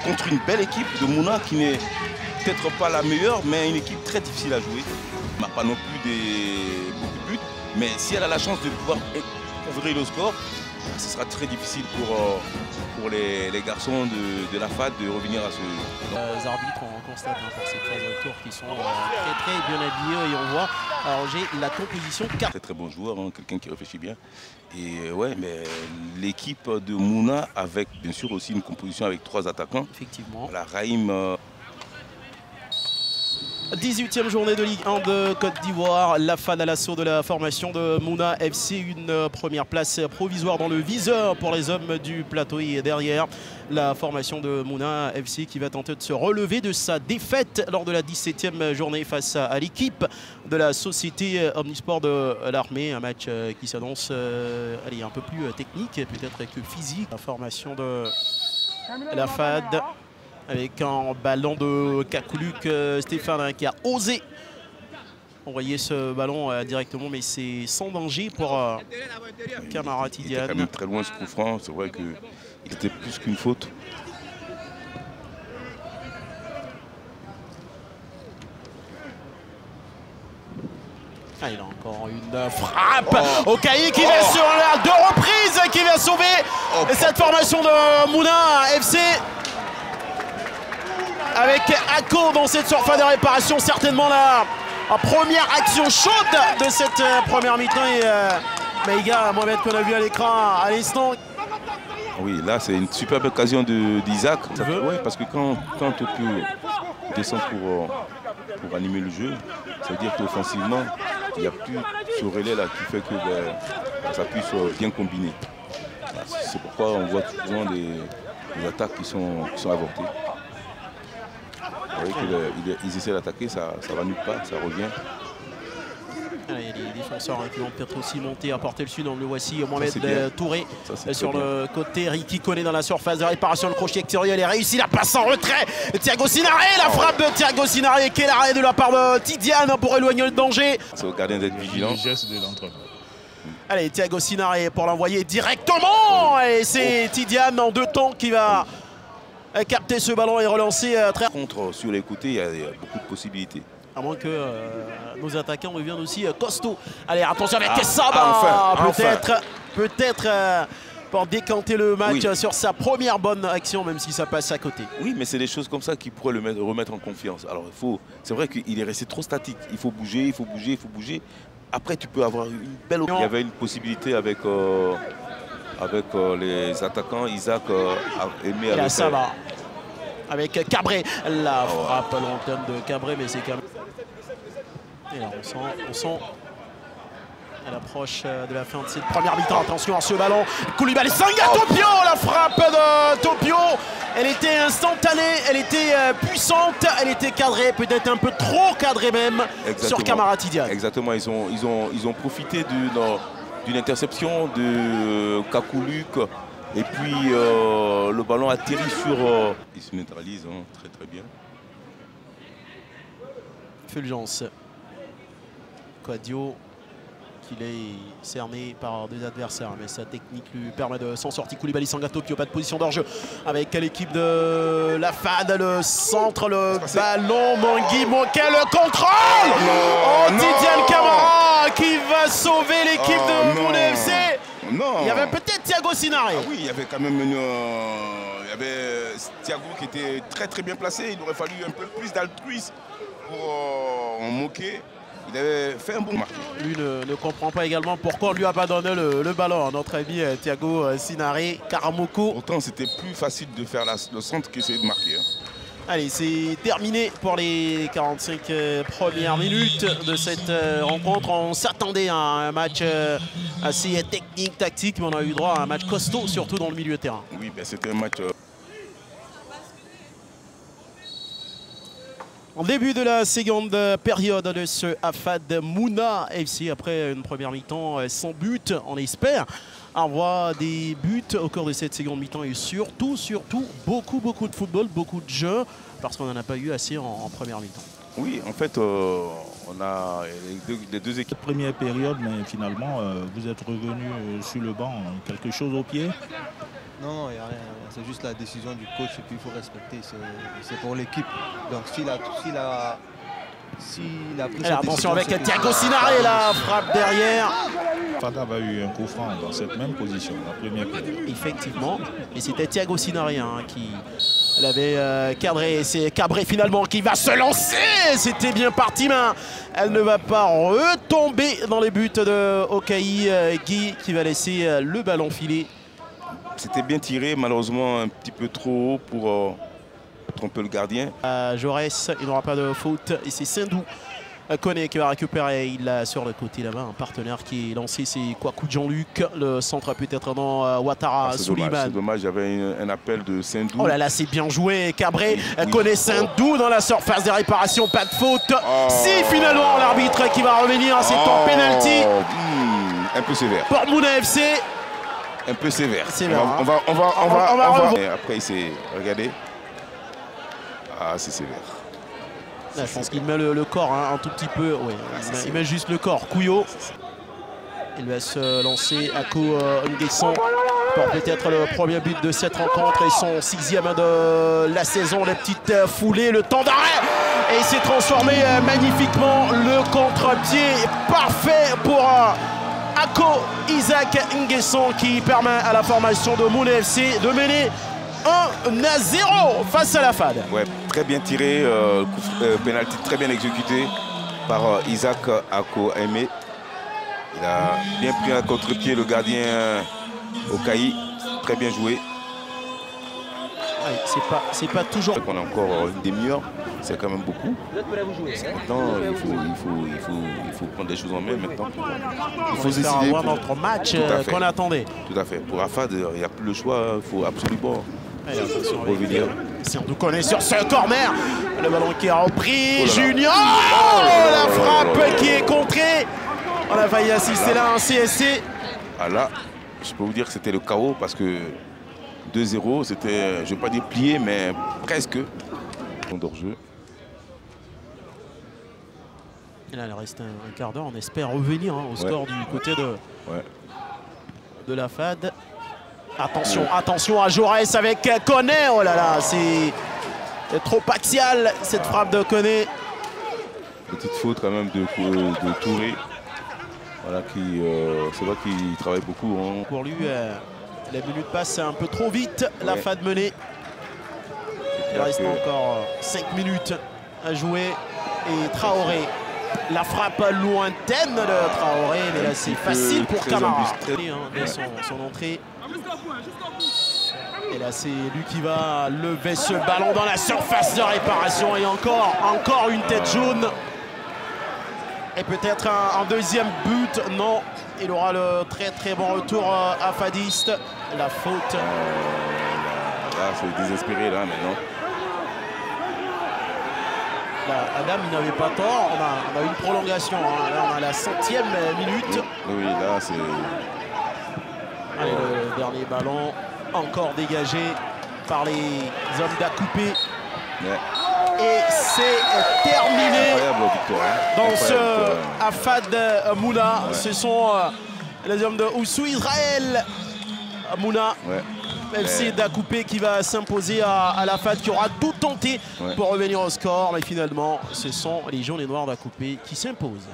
contre une belle équipe de Mouna qui n'est peut-être pas la meilleure, mais une équipe très difficile à jouer. Elle n'a pas non plus beaucoup de buts, mais si elle a la chance de pouvoir ouvrir le score, ce sera très difficile pour les garçons de la FAD de revenir à ce... Les arbitres, on constate pour cette phase de tour qui sont très bien habillés et on voit à Roger la composition. Très bon joueur, hein, quelqu'un qui réfléchit bien. Et ouais, mais l'équipe de Mouna avec bien sûr aussi une composition avec 3 attaquants. Effectivement. Voilà, Raïm... 18e journée de Ligue 1 de Côte d'Ivoire. La FAD à l'assaut de la formation de Mouna FC. Une première place provisoire dans le viseur pour les hommes du plateau. Et derrière, la formation de Mouna FC qui va tenter de se relever de sa défaite lors de la 17e journée face à l'équipe de la société Omnisport de l'Armée. Un match qui s'annonce un peu plus technique peut-être que physique. La formation de la FAD. Avec un ballon de Kakuluk Stéphane qui a osé envoyer ce ballon directement, mais c'est sans danger pour Camara Tidiane. Il était quand même très loin ce coup franc, c'est vrai qu'il était plus qu'une faute. Ah, il a encore une frappe au Caï qui va sur la 2 reprises qui va sauver cette formation de Mouna FC. Avec Ako dans cette surface de réparation, certainement la première action chaude de cette première mi-temps. Et Maïga, Mohamed qu'on a vu à l'écran à l'instant. Oui, là c'est une superbe occasion d'Isaac. Oui, parce que quand Topio descend pour animer le jeu, ça veut dire qu'offensivement, il n'y a plus ce relais là qui fait que ça puisse bien combiner. C'est pourquoi on voit souvent des attaques qui sont avortées. Ils essaient d'attaquer, ça va nulle part, ça revient. Il y a des défenseurs qui vont peut-être aussi monter, apporter le sud. On le voici, Mohamed Touré sur le côté. Ricky connaît dans la surface de réparation, le crochet extérieur. Il a réussi la passe en retrait. Thiago Sinaré, la frappe de Thiago Sinaré. Quel arrêt de la part de Tidiane pour éloigner le danger. C'est au gardien d'être vigilant. Allez, Thiago Sinaré pour l'envoyer directement. Et c'est Tidiane en 2 temps qui va capter ce ballon et relancer très... Contre sur les côtés, il y a beaucoup de possibilités. À moins que nos attaquants deviennent aussi costauds. Allez, attention avec Saba. Peut-être pour décanter le match sur sa première bonne action, même si ça passe à côté. Oui, mais c'est des choses comme ça qui pourraient le remettre en confiance. Alors, c'est vrai qu'il est resté trop statique. Il faut bouger, il faut bouger, il faut bouger. Après, tu peux avoir une belle occasion. Il y avait une possibilité avec les attaquants, Isaac aimé avec Saba. Avec Cabré, la frappe lointaine de Cabré, mais c'est quand même... Et là, on sent à l'approche de la fin de cette première mi-temps. Attention à ce ballon. Koulibaly Sanga, Topio, la frappe de Topio. Elle était instantanée, elle était puissante, elle était cadrée, peut-être un peu trop cadrée même. Exactement. Sur Camara Tidiane. Exactement, ils ont profité d'une interception de Kakuluk. Et puis le ballon atterrit sur... il se neutralise très bien. Fulgence. Quadio qu'il est cerné par 2 adversaires, mais sa technique lui permet de s'en sortir. Koulibaly Sanga, Topio, pas de position d'hors-jeu avec l'équipe de la FAD, le centre, le ballon, Mangui, quel contrôle. Tidiane Camara qui va sauver l'équipe de Mouna FC. Non. Il y avait peut-être Thiago Sinaré. Oui, il y avait quand même il y avait Thiago qui était très bien placé. Il aurait fallu un peu plus d'altruisme pour en moquer. Il avait fait un bon marqué. Lui ne comprend pas également pourquoi on lui a pas donné le ballon à notre ami Thiago Sinaré, Karamoko. Pourtant, c'était plus facile de faire le centre qu'essayer de marquer. Allez, c'est terminé pour les 45 premières minutes de cette rencontre. On s'attendait à un match assez technique, tactique, mais on a eu droit à un match costaud, surtout dans le milieu de terrain. Oui, c'était un match... En début de la seconde période de ce AFAD Mouna FC, après une première mi-temps sans but, on espère avoir des buts au cours de cette seconde mi-temps et surtout beaucoup de football, beaucoup de jeux, parce qu'on n'en a pas eu assez en première mi-temps. Oui, en fait, on a les deux équipes. Première période, mais finalement, vous êtes revenu sur le banc, quelque chose au pied. Non, il n'y a rien. C'est juste la décision du coach et puis il faut respecter. C'est pour l'équipe. Donc s'il a pris cette attention avec Thiago Sinaré, la frappe derrière. Fada avait eu un coup franc dans cette même position, la première période. Effectivement. Et c'était Thiago Sinaré qui l'avait cadré. C'est Cabré finalement qui va se lancer. C'était bien parti, mais elle ne va pas retomber dans les buts de Okaï Guy qui va laisser le ballon filer. C'était bien tiré, malheureusement un petit peu trop haut pour tromper le gardien. Jaurès, il n'aura pas de faute. Et c'est Sindou Koné qui va récupérer. Il a sur le côté là-bas un partenaire qui est lancé, c'est Kouakou Jean-Luc. Le centre peut-être dans Ouattara Souliman. C'est dommage, il y avait un appel de Sindou. Oh là là, c'est bien joué. Cabré connaît Sindou dans la surface de réparation, pas de faute. Si finalement l'arbitre qui va revenir, c'est en pénalty. Un peu sévère. Pour Mouna FC. Un peu sévère. On va Après, il s'est regardé. Ah, c'est sévère. Là, je pense qu'il met le corps un tout petit peu. Ouais, il met juste le corps. Couillot. Il va se lancer à coup Nguesson pour peut-être le premier but de cette rencontre et son 6e de la saison. La petite foulée, le temps d'arrêt. Et il s'est transformé magnifiquement. Le contre-pied parfait pour Ako Isaac Nguesson qui permet à la formation de Mouna FC de mener 1-0 face à la FAD. Ouais, très bien tiré, penalty très bien exécuté par Isaac Ako Aimé. Il a bien pris un contre-pied le gardien Okaï, très bien joué. C'est pas toujours. On a encore une demi-heure, c'est quand même beaucoup. Maintenant, il faut prendre des choses en main maintenant. Il faut décider pour notre match qu'on attendait. Tout à fait. Pour Afad, il n'y a plus le choix, il faut absolument revenir. Sindou Koné sur ce corner. Le ballon qui a repris. Junior. La frappe qui est contrée. On a failli assister là à un CSC. Ah là, je peux vous dire que c'était le chaos parce que 2-0, c'était, je ne vais pas dire plié, mais presque. Hors-jeu. Et là, il reste un quart d'heure. On espère revenir au score du côté de la FAD. Attention à Jaurès avec Koné. Oh là là, c'est trop axial cette frappe de Koné. Petite faute quand même de Touré. Voilà, c'est vrai qu'il travaille beaucoup. Hein. Pour lui, la minute passe un peu trop vite. La FAD menée. Il reste encore 5 minutes à jouer. Et Traoré, la frappe lointaine de Traoré. Mais là, c'est facile pour Camara. Dès son entrée. Et là, c'est lui qui va lever ce ballon dans la surface de réparation. Et encore une tête jaune. Et peut-être un deuxième but. Non, il aura le très bon retour à Fadiste. La faute. Là, c'est désespéré là maintenant. Là, Adam, il n'avait pas tort. On a une prolongation. Hein. Là, on a la 100e minute. Oui, là, c'est... Allez, le dernier ballon, encore dégagé par les hommes d'Acoupé. Et c'est terminé dans ce Afad Mouna. Ce sont les hommes de Oussou Israël Mouna. FC d'Acoupé qui va s'imposer à la FAD qui aura tout tenté pour revenir au score. Mais finalement, ce sont les jaunes et noirs d'Acoupé qui s'imposent.